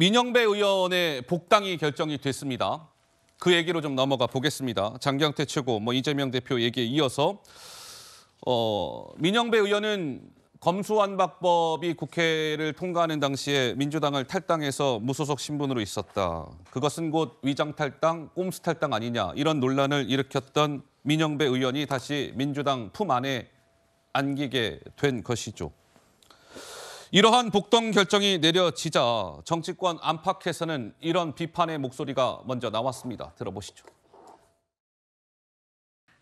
민영배 의원의 복당이 결정이 됐습니다. 그 얘기로 좀 넘어가 보겠습니다. 장경태 최고, 이재명 대표 얘기에 이어서 민영배 의원은 검수완박법이 국회를 통과하는 당시에 민주당을 탈당해서 무소속 신분으로 있었다. 그것은 곧 위장탈당, 꼼수탈당 아니냐 이런 논란을 일으켰던 민영배 의원이 다시 민주당 품 안에 안기게 된 것이죠. 이러한 복당 결정이 내려지자 정치권 안팎에서는 이런 비판의 목소리가 먼저 나왔습니다. 들어보시죠.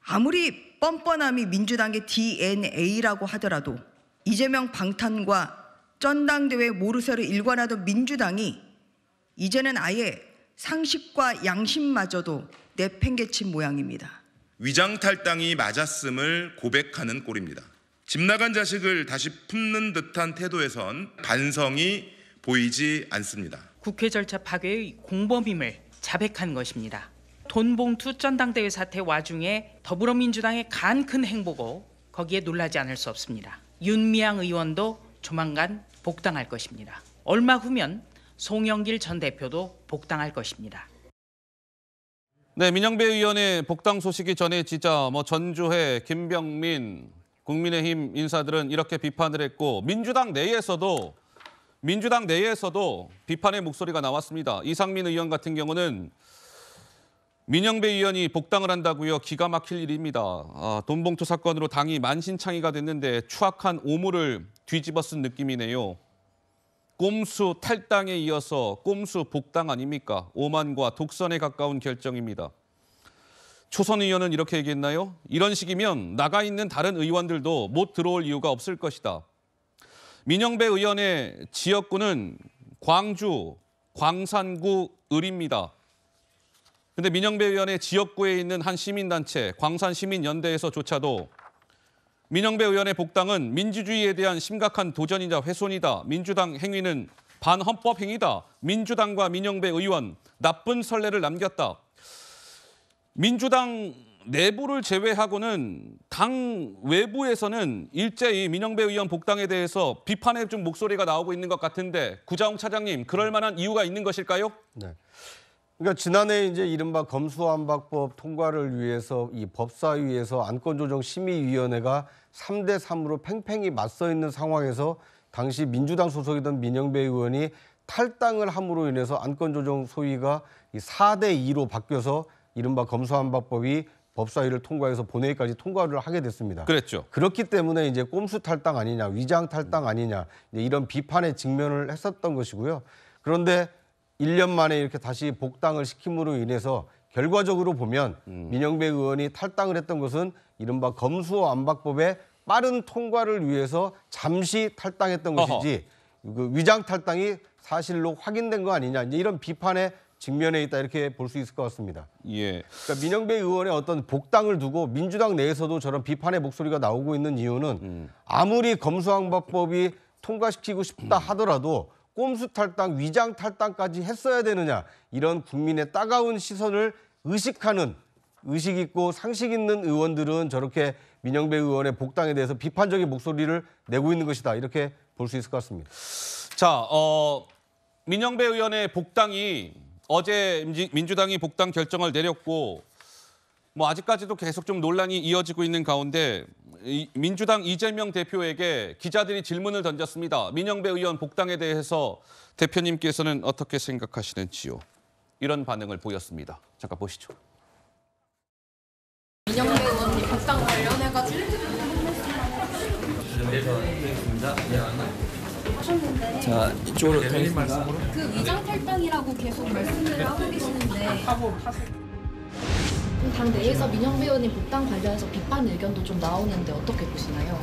아무리 뻔뻔함이 민주당의 DNA라고 하더라도 이재명 방탄과 전당대회 모르쇠로 일관하던 민주당이 이제는 아예 상식과 양심마저도 내팽개친 모양입니다. 위장탈당이 맞았음을 고백하는 꼴입니다. 집 나간 자식을 다시 품는 듯한 태도에선 반성이 보이지 않습니다. 국회 절차 파괴의 공범임을 자백한 것입니다. 돈봉투 전당대회 사태 와중에 더불어민주당의 간 큰 행보고 거기에 놀라지 않을 수 없습니다. 윤미향 의원도 조만간 복당할 것입니다. 얼마 후면 송영길 전 대표도 복당할 것입니다. 네, 민영배 의원의 복당 소식이 전해지자 전주회, 김병민, 국민의힘 인사들은 이렇게 비판을 했고 민주당 내에서도 비판의 목소리가 나왔습니다. 이상민 의원 같은 경우는 민영배 의원이 복당을 한다고요? 기가 막힐 일입니다. 돈봉투 사건으로 당이 만신창이가 됐는데 추악한 오물을 뒤집어 쓴 느낌이네요. 꼼수 탈당에 이어서 꼼수 복당 아닙니까? 오만과 독선에 가까운 결정입니다. 초선 의원은 이렇게 얘기했나요? 이런 식이면 나가 있는 다른 의원들도 못 들어올 이유가 없을 것이다. 민영배 의원의 지역구는 광주, 광산구 을입니다. 근데 민영배 의원의 지역구에 있는 한 시민단체, 광산시민연대에서조차도 민영배 의원의 복당은 민주주의에 대한 심각한 도전이자 훼손이다. 민주당 행위는 반헌법 행위다. 민주당과 민영배 의원 나쁜 선례를 남겼다. 민주당 내부를 제외하고는 당 외부에서는 일제히 민영배 의원 복당에 대해서 비판의 좀 목소리가 나오고 있는 것 같은데 구자홍 차장님, 그럴 만한 이유가 있는 것일까요? 네. 그러니까 지난해 이제 이른바 검수완박법 통과를 위해서 이 법사위에서 안건조정심의위원회가 3대 3으로 팽팽히 맞서 있는 상황에서 당시 민주당 소속이던 민영배 의원이 탈당을 함으로 인해서 안건조정 소위가 4대 2로 바뀌어서 이른바 검수완박법이 법사위를 통과해서 본회의까지 통과를 하게 됐습니다. 그랬죠. 그렇기 때문에 이제 꼼수 탈당 아니냐, 위장 탈당 아니냐 이런 비판에 직면을 했었던 것이고요. 그런데 1년 만에 이렇게 다시 복당을 시킴으로 인해서 결과적으로 보면 민영배 의원이 탈당을 했던 것은 이른바 검수완박법의 빠른 통과를 위해서 잠시 탈당했던 것이지 그 위장 탈당이 사실로 확인된 거 아니냐 이런 비판에 직면해 있다 이렇게 볼 수 있을 것 같습니다. 예. 그러니까 민영배 의원의 어떤 복당을 두고 민주당 내에서도 저런 비판의 목소리가 나오고 있는 이유는 아무리 검수완박법이 통과시키고 싶다 하더라도 꼼수 탈당, 위장 탈당까지 했어야 되느냐 이런 국민의 따가운 시선을 의식하는 의식 있고 상식 있는 의원들은 저렇게 민영배 의원의 복당에 대해서 비판적인 목소리를 내고 있는 것이다 이렇게 볼 수 있을 것 같습니다. 자, 민영배 의원의 복당이 어제 민주당이 복당 결정을 내렸고 아직까지도 계속 좀 논란이 이어지고 있는 가운데 민주당 이재명 대표에게 기자들이 질문을 던졌습니다. 민영배 의원 복당에 대해서 대표님께서는 어떻게 생각하시는지요? 이런 반응을 보였습니다. 잠깐 보시죠. 민영배 의원 복당 관련해가지고 하셨는데 자, 이쪽으로 되겠습니다. 그 위장 탈당이라고 계속 말씀을 하고 계시는데 당 내에서 민영배 의원님 복당 관련해서 비판 의견도 좀 나오는데 어떻게 보시나요?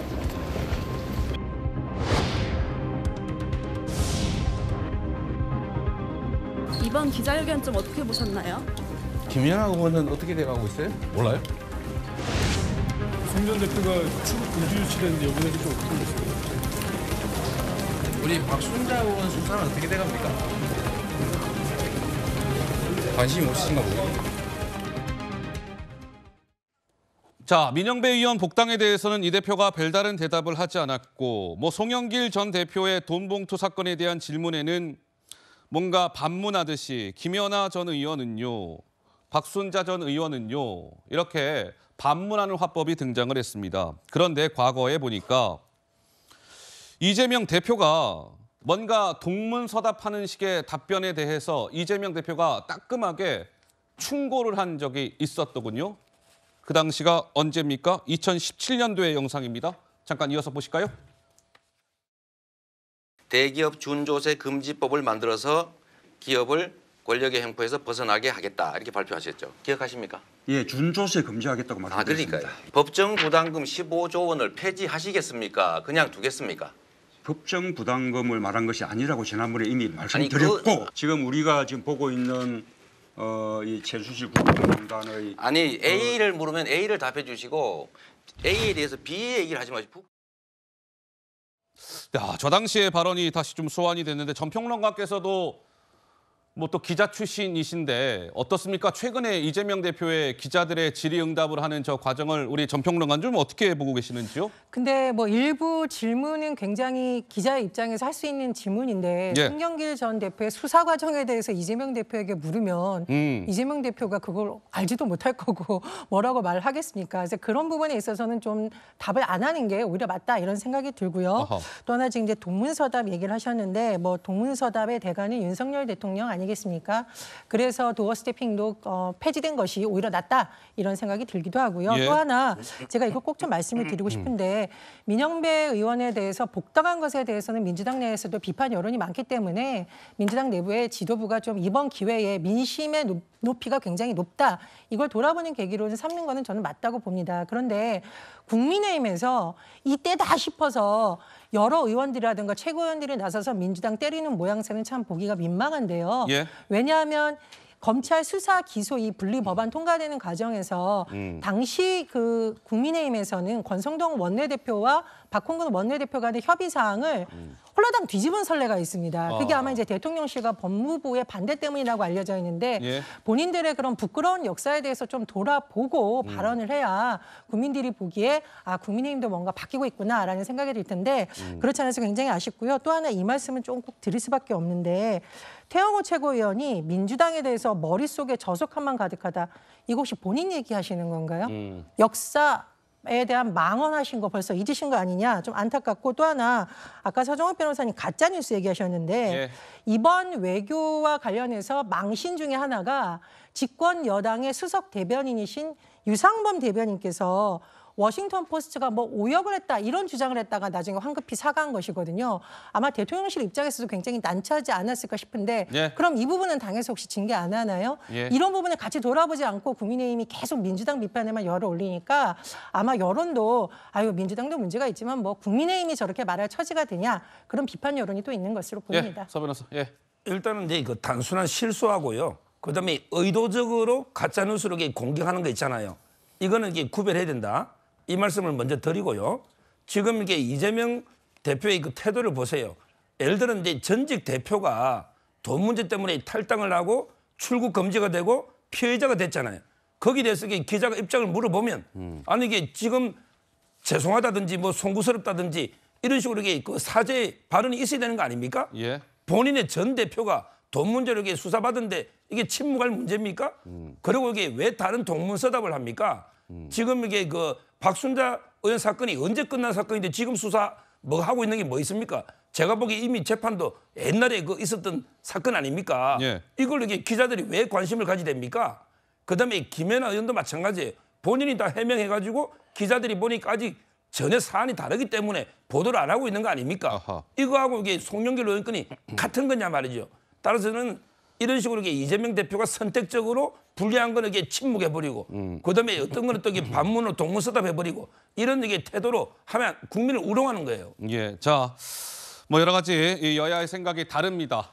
이번 기자회견 좀 어떻게 보셨나요? 김연아 의원은 어떻게 돼가고 있어요? 몰라요? 송 전 대표가 출국 금지 유치했는데 여기는 좀 어떻게 보세요? 우리 박순자 의원 수사는 어떻게 돼갑니까? 관심이 없으신가 보네요. 자, 민영배 의원 복당에 대해서는 이 대표가 별다른 대답을 하지 않았고 송영길 전 대표의 돈봉투 사건에 대한 질문에는 뭔가 반문하듯이 김연아 전 의원은요, 박순자 전 의원은요, 이렇게 반문하는 화법이 등장을 했습니다. 그런데 과거에 보니까 이재명 대표가 뭔가 동문서답하는 식의 답변에 대해서 이재명 대표가 따끔하게 충고를 한 적이 있었더군요. 그 당시가 언제입니까? 2017년도의 영상입니다. 잠깐 이어서 보실까요? 대기업 준조세 금지법을 만들어서 기업을 권력의 횡포에서 벗어나게 하겠다 이렇게 발표하셨죠. 기억하십니까? 예, 준조세 금지하겠다고 말씀드렸습니다. 그러니까요. 법정 부담금 15조 원을 폐지하시겠습니까? 그냥 두겠습니까? 법정 부담금을 말한 것이 아니라고 지난번에 이미 말씀드렸고 지금 우리가 지금 보고 있는 이 최순실 국정농단의 아니 A를 물으면 A를 답해 주시고 A에 대해서 B 얘기를 하지 마시고. 야, 저 당시의 발언이 다시 좀 소환이 됐는데 전 평론가께서도 뭐 또 기자 출신이신데 어떻습니까? 최근에 이재명 대표의 기자들의 질의응답을 하는 저 과정을 우리 전 평론가는 좀 어떻게 보고 계시는지요? 근데 뭐 일부 질문은 굉장히 기자의 입장에서 할 수 있는 질문인데 예. 송영길 전 대표의 수사 과정에 대해서 이재명 대표에게 물으면 이재명 대표가 그걸 알지도 못할 거고 뭐라고 말하겠습니까? 그래서 그런 부분에 있어서는 좀 답을 안 하는 게 오히려 맞다 이런 생각이 들고요. 어허. 또 하나 지금 이제 동문서답 얘기를 하셨는데 뭐 동문서답의 대가는 윤석열 대통령 아니겠습니까? 그래서 도어 스태핑도 폐지된 것이 오히려 낫다 이런 생각이 들기도 하고요. 예. 또 하나 제가 이거 꼭 좀 말씀을 드리고 싶은데 민영배 의원에 대해서 복당한 것에 대해서는 민주당 내에서도 비판 여론이 많기 때문에 민주당 내부의 지도부가 좀 이번 기회에 민심의 높이가 굉장히 높다. 이걸 돌아보는 계기로 삼는 거는 저는 맞다고 봅니다. 그런데 국민의힘에서 이때다 싶어서 여러 의원들이라든가 최고위원들이 나서서 민주당 때리는 모양새는 참 보기가 민망한데요. 예. 왜냐하면 검찰 수사 기소 이 분리 법안 통과되는 과정에서 당시 그 국민의힘에서는 권성동 원내대표와 박홍근 원내대표 간의 협의 사항을 홀라당 뒤집은 선례가 있습니다. 그게 아마 이제 대통령실과 법무부의 반대 때문이라고 알려져 있는데 예. 본인들의 그런 부끄러운 역사에 대해서 좀 돌아보고 발언을 해야 국민들이 보기에 아 국민의힘도 뭔가 바뀌고 있구나라는 생각이 들 텐데 그렇지 않아서 굉장히 아쉽고요. 또 하나 이 말씀은 좀 꼭 드릴 수밖에 없는데 태영호 최고위원이 민주당에 대해서 머릿속에 저속함만 가득하다. 이거 혹시 본인 얘기하시는 건가요? 역사에 대한 망언하신 거 벌써 잊으신 거 아니냐 좀 안타깝고 또 하나 아까 서정욱 변호사님 가짜뉴스 얘기하셨는데 예. 이번 외교와 관련해서 망신 중에 하나가 집권 여당의 수석 대변인이신 유상범 대변인께서 워싱턴 포스트가 뭐 오역을 했다 이런 주장을 했다가 나중에 황급히 사과한 것이거든요. 아마 대통령실 입장에서도 굉장히 난처하지 않았을까 싶은데 예. 그럼 이 부분은 당에서 혹시 징계 안 하나요? 예. 이런 부분을 같이 돌아보지 않고 국민의힘이 계속 민주당 비판에만 열어 올리니까 아마 여론도 아유 민주당도 문제가 있지만 뭐 국민의힘이 저렇게 말할 처지가 되냐 그런 비판 여론이 또 있는 것으로 보입니다. 예, 서 변호사. 예. 일단은 이제 그 단순한 실수하고요. 그다음에 의도적으로 가짜 뉴스로 공격하는 거 있잖아요. 이거는 이게 구별해야 된다. 이 말씀을 먼저 드리고요. 지금 이게 이재명 대표의 그 태도를 보세요. 예를 들어 이제 전직 대표가 돈 문제 때문에 탈당을 하고 출국 금지가 되고 피해자가 됐잖아요. 거기에 대해서 기자가 입장을 물어보면 아니 이게 지금 죄송하다든지 뭐 송구스럽다든지 이런 식으로 이게 그 사죄 발언이 있어야 되는 거 아닙니까? 예. 본인의 전 대표가 돈 문제로 이게 수사받은데 이게 침묵할 문제입니까? 그리고 이게 왜 다른 동문서답을 합니까? 지금 이게 그 박순자 의원 사건이 언제 끝난 사건인데 지금 수사 뭐 하고 있는 게 뭐 있습니까? 제가 보기에 이미 재판도 옛날에 그 있었던 사건 아닙니까? 예. 이걸 이게 기자들이 왜 관심을 가지게 됩니까? 그다음에 김연아 의원도 마찬가지예요. 본인이 다 해명해가지고 기자들이 보니까 아직 전혀 사안이 다르기 때문에 보도를 안 하고 있는 거 아닙니까? 아하. 이거하고 이게 송영길 의원 건이 같은 거냐 말이죠. 따라서는 이런 식으로 이게 이재명 대표가 선택적으로 불리한 거는 이게 침묵해버리고 그다음에 어떤 거는 또 이게 반문으로 동문서답해버리고 이런 이게 태도로 하면 국민을 우롱하는 거예요. 예. 자, 뭐 여러 가지 이 여야의 생각이 다릅니다.